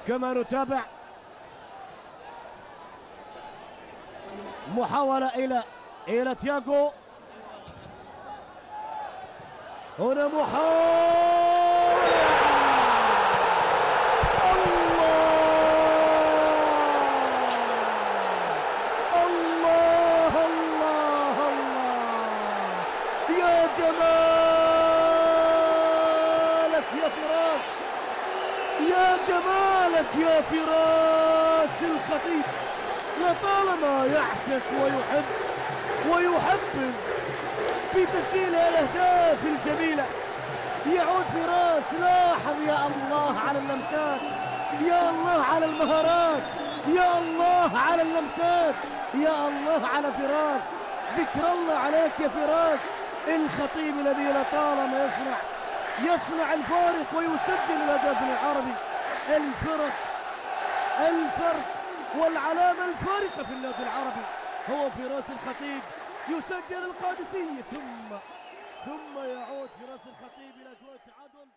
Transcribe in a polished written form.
كما نتابع محاولة إلى تياغو. هنا محاولة. الله الله الله يا جمالك يا فراس، يا جمالك يا فراس الخطيب. لطالما يعشق ويحبب في تسجيل الأهداف الجميلة. يعود فراس. لاحظ يا الله على اللمسات، يا الله على المهارات، يا الله على اللمسات، يا الله على فراس. ذكر الله عليك يا فراس الخطيب الذي لطالما يصنع الفارق ويسجل الهدف العربي. الفرق والعلامة الفارقة في النادي العربي هو فراس الخطيب. يسجل القادسية ثم يعود فراس الخطيب إلى أجواء التعادل.